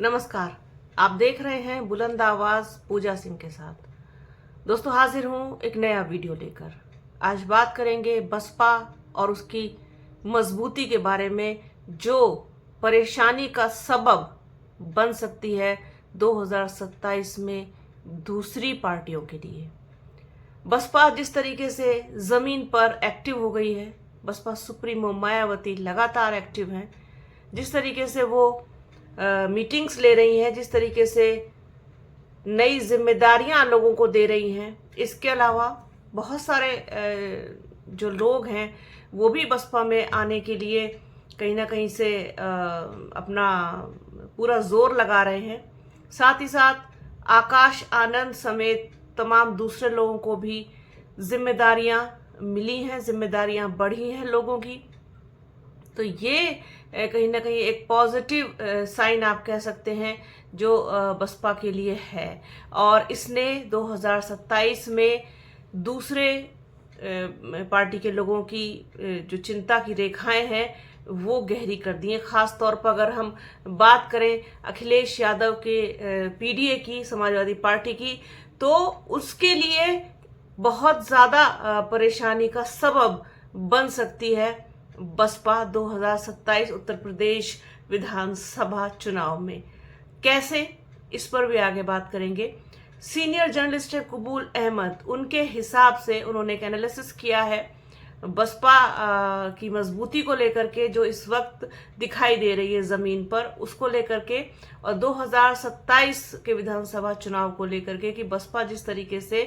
नमस्कार। आप देख रहे हैं बुलंद आवाज पूजा सिंह के साथ। दोस्तों, हाजिर हूं एक नया वीडियो लेकर। आज बात करेंगे बसपा और उसकी मजबूती के बारे में, जो परेशानी का सबब बन सकती है 2027 में दूसरी पार्टियों के लिए। बसपा जिस तरीके से जमीन पर एक्टिव हो गई है, बसपा सुप्रीमो मायावती लगातार एक्टिव हैं, जिस तरीके से वो मीटिंग्स ले रही हैं, जिस तरीके से नई जिम्मेदारियां लोगों को दे रही हैं, इसके अलावा बहुत सारे जो लोग हैं वो भी बसपा में आने के लिए कहीं ना कहीं से अपना पूरा जोर लगा रहे हैं। साथ ही साथ आकाश आनंद समेत तमाम दूसरे लोगों को भी जिम्मेदारियां मिली हैं, जिम्मेदारियां बढ़ी हैं लोगों की। तो ये कहीं ना कहीं एक पॉजिटिव साइन आप कह सकते हैं जो बसपा के लिए है। और इसने 2027 में दूसरे पार्टी के लोगों की जो चिंता की रेखाएं हैं वो गहरी कर दी हैं। खास तौर पर अगर हम बात करें अखिलेश यादव के पीडीए की, समाजवादी पार्टी की, तो उसके लिए बहुत ज्यादा परेशानी का सबब बन सकती है बसपा 2027 उत्तर प्रदेश विधानसभा चुनाव में। कैसे, इस पर भी आगे बात करेंगे। सीनियर जर्नलिस्ट है कबूल अहमद, उनके हिसाब से उन्होंने एक एनालिसिस किया है बसपा की मजबूती को लेकर के, जो इस वक्त दिखाई दे रही है जमीन पर, उसको लेकर के, और 2027 के विधानसभा चुनाव को लेकर के कि बसपा जिस तरीके से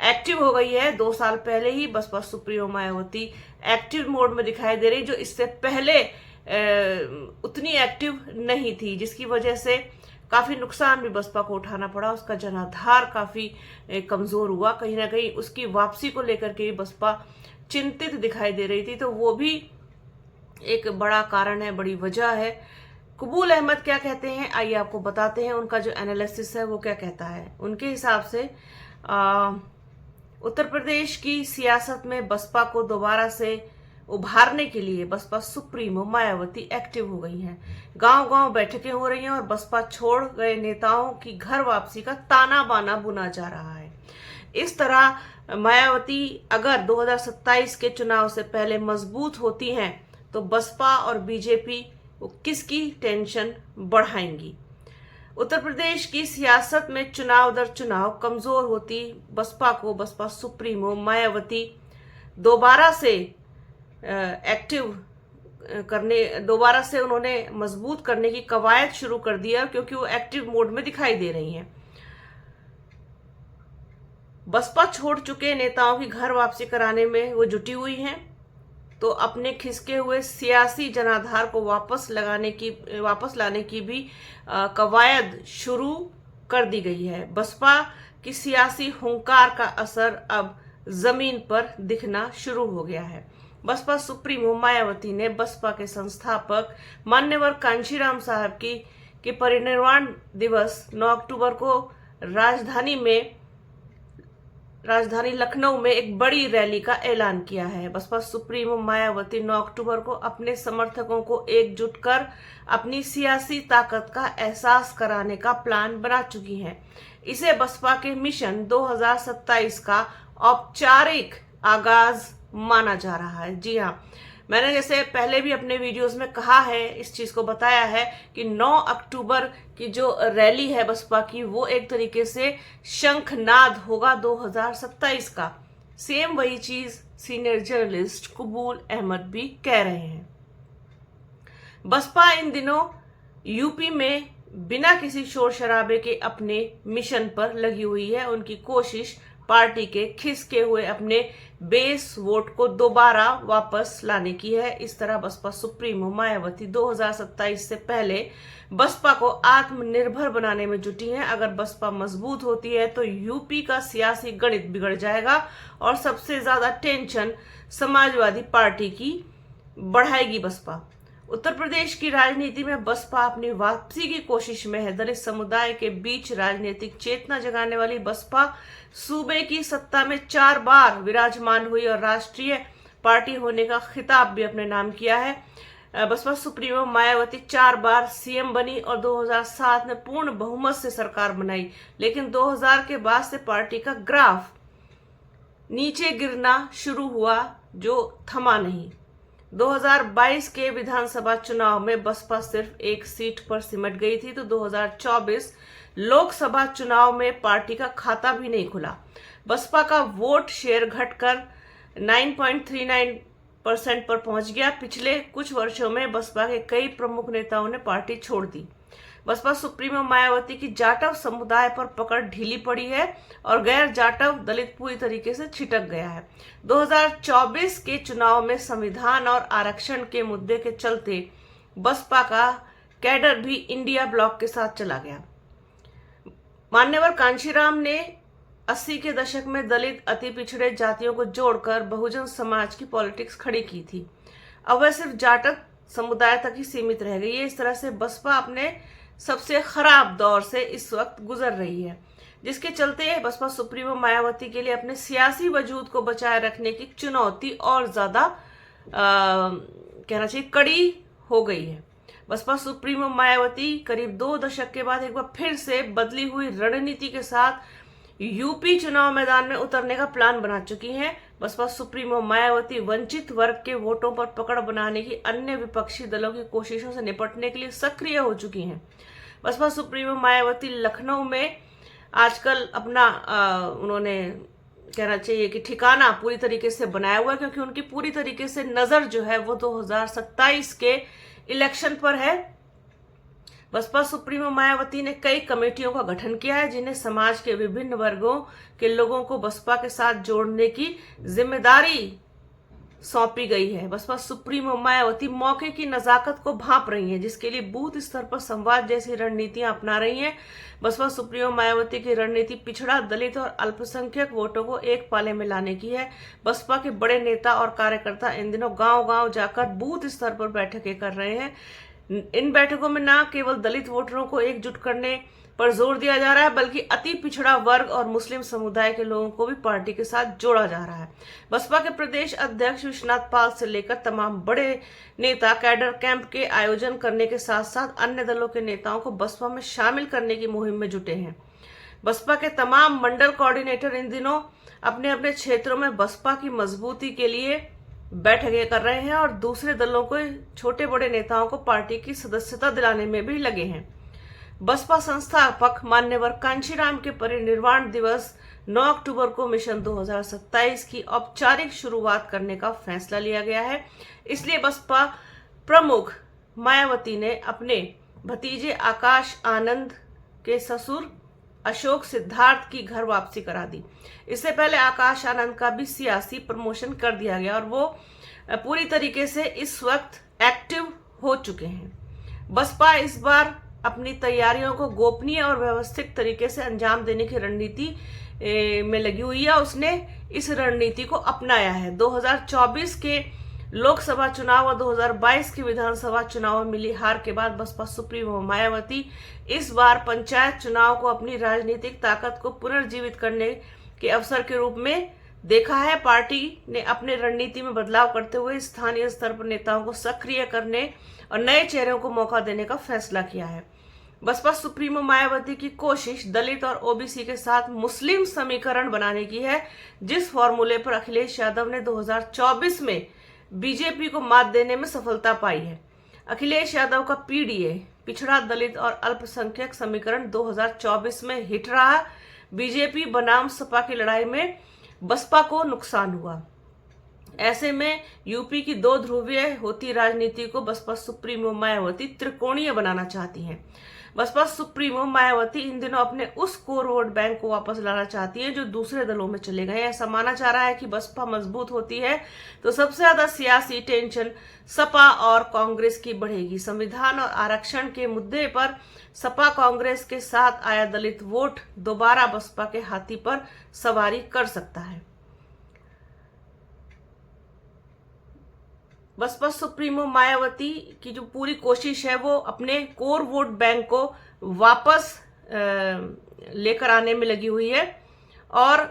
एक्टिव हो गई है। 2 साल पहले ही Baspa supremo Mayawati active mode में दिखाई दे रही, जो इससे पहले उतनी एक्टिव नहीं थी, जिसकी वजह से काफी नुकसान भी बसपा को उठाना पड़ा। उसका जनाधार काफी कमजोर हुआ। कहीं ना कहीं उसकी वापसी को लेकर के भी बसपा चिंतित दिखाई दे रही थी। तो वो भी एक बड़ा कारण है, बड़ी वजह है। कबूल अहमद क्या कहते हैं, आइए आपको बताते हैं उनका जो एनालिसिस है वो क्या कहता है। उनके हिसाब से उत्तर प्रदेश की सियासत में बसपा को दोबारा से उभारने के लिए बसपा सुप्रीमो मायावती एक्टिव हो गई हैं। गांव-गांव बैठकें हो रही हैं और बसपा छोड़ गए नेताओं की घर वापसी का ताना बाना बुना जा रहा है। इस तरह मायावती अगर 2027 के चुनाव से पहले मजबूत होती हैं तो बसपा और बीजेपी किसकी टेंशन बढ़ाएंगी। उत्तर प्रदेश की सियासत में चुनाव दर चुनाव कमजोर होती बसपा को बसपा सुप्रीमो मायावती दोबारा से एक्टिव करने, दोबारा से उन्होंने मजबूत करने की कवायद शुरू कर दिया, क्योंकि वो एक्टिव मोड में दिखाई दे रही हैं। बसपा छोड़ चुके नेताओं की घर वापसी कराने में वो जुटी हुई हैं, तो अपने खिसके हुए सियासी जनाधार को वापस लाने की भी कवायद शुरू कर दी गई है। बसपा की सियासी हुंकार का असर अब जमीन पर दिखना शुरू हो गया है। बसपा सुप्रीमो मायावती ने बसपा के संस्थापक मान्यवर कांशीराम साहब के परिनिर्वाण दिवस 9 अक्टूबर को राजधानी लखनऊ में एक बड़ी रैली का ऐलान किया है। बसपा सुप्रीमो मायावती 9 अक्टूबर को अपने समर्थकों को एकजुट कर अपनी सियासी ताकत का एहसास कराने का प्लान बना चुकी हैं। इसे बसपा के मिशन 2027 का औपचारिक आगाज माना जा रहा है। जी हाँ, मैंने जैसे पहले भी अपने वीडियोस में कहा है, इस चीज को बताया है कि 9 अक्टूबर की जो रैली है बसपा की, वो एक तरीके से शंखनाद होगा 2027 का। सेम वही चीज सीनियर जर्नलिस्ट कबूल अहमद भी कह रहे हैं। बसपा इन दिनों यूपी में बिना किसी शोर शराबे के अपने मिशन पर लगी हुई है। उनकी कोशिश पार्टी के खिसके हुए अपने बेस वोट को दोबारा वापस लाने की है। इस तरह बसपा सुप्रीमो मायावती 2027 से पहले बसपा को आत्मनिर्भर बनाने में जुटी है। अगर बसपा मजबूत होती है तो यूपी का सियासी गणित बिगड़ जाएगा और सबसे ज्यादा टेंशन समाजवादी पार्टी की बढ़ाएगी बसपा। उत्तर प्रदेश की राजनीति में बसपा अपनी वापसी की कोशिश में है। दलित समुदाय के बीच राजनीतिक चेतना जगाने वाली बसपा सूबे की सत्ता में 4 बार विराजमान हुई और राष्ट्रीय पार्टी होने का खिताब भी अपने नाम किया है। बसपा सुप्रीमो मायावती 4 बार सीएम बनी और 2007 में पूर्ण बहुमत से सरकार बनाई, लेकिन 2000 के बाद से पार्टी का ग्राफ नीचे गिरना शुरू हुआ, जो थमा नहीं। 2022 के विधानसभा चुनाव में बसपा सिर्फ एक सीट पर सिमट गई थी, तो 2024 लोकसभा चुनाव में पार्टी का खाता भी नहीं खुला। बसपा का वोट शेयर घटकर 9.39% पर पहुंच गया। पिछले कुछ वर्षों में बसपा के कई प्रमुख नेताओं ने पार्टी छोड़ दी। बसपा सुप्रीमो मायावती की जाटव समुदाय पर पकड़ ढीली पड़ी है और गैर जाटव दलित पूरी तरीके से छिटक गया है। 2024 के चुनाव में संविधान और आरक्षण के मुद्दे के चलते बसपा का कैडर भी इंडिया ब्लॉक के साथ चला गया। मान्यवर कांशीराम ने 80 के दशक में दलित अति पिछड़े जातियों को जोड़कर बहुजन समाज की पॉलिटिक्स खड़ी की थी। अब वह सिर्फ जाटव समुदाय तक ही सीमित रह गई है। इस तरह से बसपा अपने सबसे खराब दौर से इस वक्त गुजर रही है, जिसके चलते बसपा सुप्रीमो मायावती के लिए अपने सियासी वजूद को बचाए रखने की चुनौती और ज्यादा कहना चाहिए कड़ी हो गई है। बसपा सुप्रीमो मायावती करीब 2 दशक के बाद एक बार फिर से बदली हुई रणनीति के साथ यूपी चुनाव मैदान में उतरने का प्लान बना चुकी हैं। बसपा सुप्रीमो मायावती वंचित वर्ग के वोटों पर पकड़ बनाने की अन्य विपक्षी दलों की कोशिशों से निपटने के लिए सक्रिय हो चुकी हैं। बसपा सुप्रीमो मायावती लखनऊ में आजकल अपना उन्होंने कहना चाहिए कि ठिकाना पूरी तरीके से बनाया हुआ है, क्योंकि उनकी पूरी तरीके से नजर जो है वो 2027 के इलेक्शन पर है। बसपा सुप्रीमो मायावती ने कई कमेटियों का गठन किया है, जिन्हें समाज के विभिन्न वर्गों के लोगों को बसपा के साथ जोड़ने की जिम्मेदारी सौंपी गई है। बसपा सुप्रीमो मायावती मौके की नजाकत को भांप रही हैं, जिसके लिए बूथ स्तर पर संवाद जैसी रणनीतियां अपना रही हैं। बसपा सुप्रीमो मायावती की रणनीति पिछड़ा, दलित और अल्पसंख्यक वोटों को एक पाले में लाने की है। बसपा के बड़े नेता और कार्यकर्ता इन दिनों गांव-गांव जाकर बूथ स्तर पर बैठकें कर रहे हैं। इन बैठकों में न केवल दलित वोटरों को एकजुट करने पर जोर दिया जा रहा है, बल्कि अति पिछड़ा वर्ग और मुस्लिम समुदाय के लोगों को भी पार्टी के साथ जोड़ा जा रहा है। बसपा के प्रदेश अध्यक्ष विश्वनाथ पाल से लेकर तमाम बड़े नेता कैडर कैंप के आयोजन करने के साथ साथ अन्य दलों के नेताओं को बसपा में शामिल करने की मुहिम में जुटे हैं। बसपा के तमाम मंडल कोऑर्डिनेटर इन दिनों अपने अपने क्षेत्रों में बसपा की मजबूती के लिए बैठकें कर रहे हैं और दूसरे दलों को, छोटे बड़े नेताओं को पार्टी की सदस्यता दिलाने में भी लगे हैं। बसपा संस्थापक मान्यवर कांशीराम के परिनिर्वाण दिवस 9 अक्टूबर को मिशन 2027 की औपचारिक शुरुआत करने का फैसला लिया गया है। इसलिए बसपा प्रमुख मायावती ने अपने भतीजे आकाश आनंद के ससुर अशोक सिद्धार्थ की घर वापसी करा दी। इससे पहले आकाश आनंद का भी सियासी प्रमोशन कर दिया गया और वो पूरी तरीके से इस वक्त एक्टिव हो चुके हैं। बसपा इस बार अपनी तैयारियों को गोपनीय और व्यवस्थित तरीके से अंजाम देने की रणनीति में लगी हुई है। उसने इस रणनीति को अपनाया है। 2024 के लोकसभा चुनाव और 2022 के विधानसभा चुनाव में मिली हार के बाद बसपा सुप्रीमो मायावती इस बार पंचायत चुनाव को अपनी राजनीतिक ताकत को पुनर्जीवित करने के अवसर के रूप में देखा है। पार्टी ने अपने रणनीति में बदलाव करते हुए स्थानीय स्तर पर नेताओं को सक्रिय करने और नए चेहरों को मौका देने का फैसला किया है। बसपा सुप्रीमो मायावती की कोशिश दलित और ओबीसी के साथ मुस्लिम समीकरण बनाने की है, जिस फॉर्मूले पर अखिलेश यादव ने 2024 में बीजेपी को मात देने में सफलता पाई है। अखिलेश यादव का पीडीए पिछड़ा, दलित और अल्पसंख्यक समीकरण 2024 में हिट रहा। बीजेपी बनाम सपा की लड़ाई में बसपा को नुकसान हुआ। ऐसे में यूपी की 2 ध्रुवीय होती राजनीति को बसपा सुप्रीमो मायावती त्रिकोणीय बनाना चाहती हैं। बसपा सुप्रीमो मायावती इन दिनों अपने उस कोर वोट बैंक को वापस लाना चाहती है जो दूसरे दलों में चले गए। ऐसा माना जा रहा है कि बसपा मजबूत होती है तो सबसे ज्यादा सियासी टेंशन सपा और कांग्रेस की बढ़ेगी। संविधान और आरक्षण के मुद्दे पर सपा कांग्रेस के साथ आया दलित वोट दोबारा बसपा के हाथी पर सवारी कर सकता है। बसपा सुप्रीमो मायावती की जो पूरी कोशिश है वो अपने कोर वोट बैंक को वापस लेकर आने में लगी हुई है और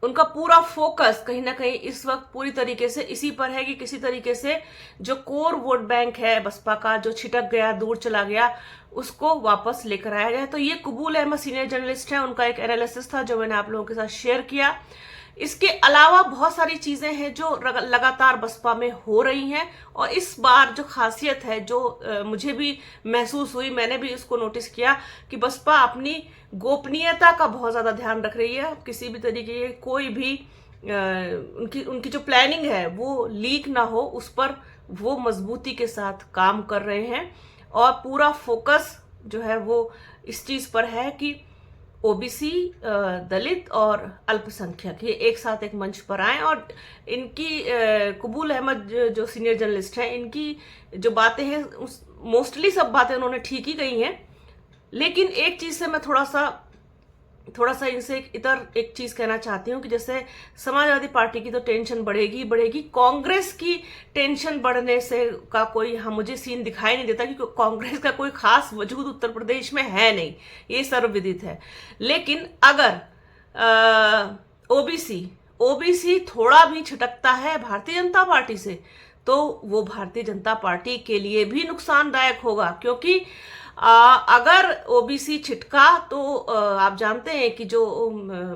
उनका पूरा फोकस कहीं ना कहीं इस वक्त पूरी तरीके से इसी पर है कि किसी तरीके से जो कोर वोट बैंक है बसपा का, जो छिटक गया, दूर चला गया, उसको वापस लेकर आया जाए। तो ये कबूल अहमद सीनियर जर्नलिस्ट है, उनका एक एनालिसिस था जो मैंने आप लोगों के साथ शेयर किया। इसके अलावा बहुत सारी चीजें हैं जो लगातार बसपा में हो रही हैं, और इस बार जो खासियत है जो मुझे भी महसूस हुई, मैंने भी इसको नोटिस किया कि बसपा अपनी गोपनीयता का बहुत ज्यादा ध्यान रख रही है। किसी भी तरीके की कोई भी उनकी जो प्लानिंग है वो लीक ना हो, उस पर वो मजबूती के साथ काम कर रहे हैं, और पूरा फोकस जो है वो इस चीज पर है कि ओबीसी, दलित और अल्पसंख्यक ये एक साथ एक मंच पर आए। और इनकी कबूल अहमद जो सीनियर जर्नलिस्ट हैं, इनकी जो बातें हैं मोस्टली सब बातें उन्होंने ठीक ही कही हैं, लेकिन एक चीज से मैं थोड़ा सा इनसे एक चीज कहना चाहती हूँ कि जैसे समाजवादी पार्टी की तो टेंशन बढ़ेगी बढ़ेगी, कांग्रेस की टेंशन बढ़ने से का कोई मुझे सीन दिखाई नहीं देता, क्योंकि कांग्रेस का कोई खास वजूद उत्तर प्रदेश में है नहीं, ये सर्वविदित है। लेकिन अगर ओबीसी थोड़ा भी छिटकता है भारतीय जनता पार्टी से, तो वो भारतीय जनता पार्टी के लिए भी नुकसानदायक होगा, क्योंकि अगर ओबीसी छिटका तो आप जानते हैं कि जो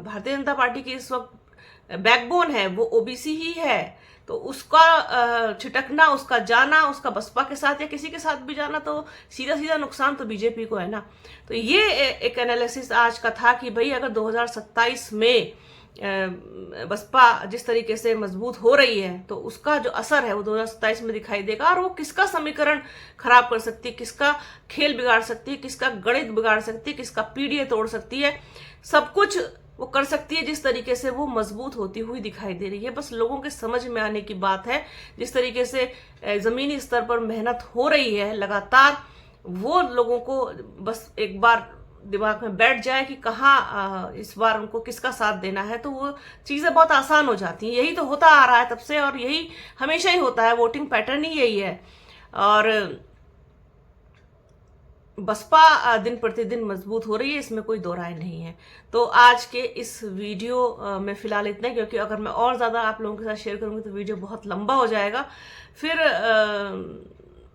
भारतीय जनता पार्टी की इस वक्त बैकबोन है वो ओबीसी ही है। तो उसका छिटकना, उसका जाना, उसका बसपा के साथ या किसी के साथ भी जाना, तो सीधा सीधा नुकसान तो बीजेपी को है ना। तो ये एक एनालिसिस आज का था कि भाई अगर 2027 में बसपा जिस तरीके से मजबूत हो रही है, तो उसका जो असर है वो 2027 में दिखाई देगा, और वो किसका समीकरण खराब कर सकती है, किसका खेल बिगाड़ सकती है, किसका गणित बिगाड़ सकती है, किसका पीढ़ी तोड़ सकती है, सब कुछ वो कर सकती है जिस तरीके से वो मजबूत होती हुई दिखाई दे रही है। बस लोगों के समझ में आने की बात है, जिस तरीके से जमीनी स्तर पर मेहनत हो रही है लगातार, वो लोगों को बस एक बार दिमाग में बैठ जाए कि कहाँ इस बार उनको किसका साथ देना है, तो वो चीजें बहुत आसान हो जाती हैं। यही तो होता आ रहा है तब से, और यही हमेशा ही होता है, वोटिंग पैटर्न ही यही है। और बसपा दिन प्रतिदिन मजबूत हो रही है, इसमें कोई दो राय नहीं है। तो आज के इस वीडियो में फिलहाल इतना, क्योंकि अगर मैं और ज्यादा आप लोगों के साथ शेयर करूंगी तो वीडियो बहुत लंबा हो जाएगा, फिर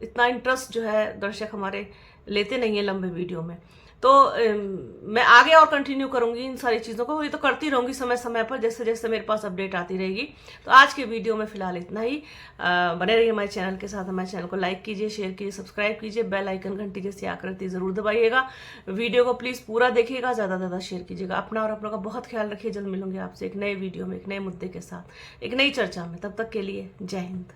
इतना इंटरेस्ट जो है दर्शक हमारे लेते नहीं है लंबे वीडियो में। तो मैं आगे और कंटिन्यू करूंगी इन सारी चीज़ों को, ये तो करती रहूंगी समय समय पर, जैसे जैसे मेरे पास अपडेट आती रहेगी। तो आज के वीडियो में फिलहाल इतना ही। बने रहिए हमारे चैनल के साथ, हमारे चैनल को लाइक कीजिए, शेयर कीजिए, सब्सक्राइब कीजिए, बेल आइकन घंटी जैसी आकृति जरूर दबाइएगा। वीडियो को प्लीज़ पूरा देखिएगा, ज़्यादा से ज़्यादा शेयर कीजिएगा। अपना और अपनों का बहुत ख्याल रखिए। जल्द मिलूंगी आपसे एक नए वीडियो में, एक नए मुद्दे के साथ, एक नई चर्चा में। तब तक के लिए जय हिंद।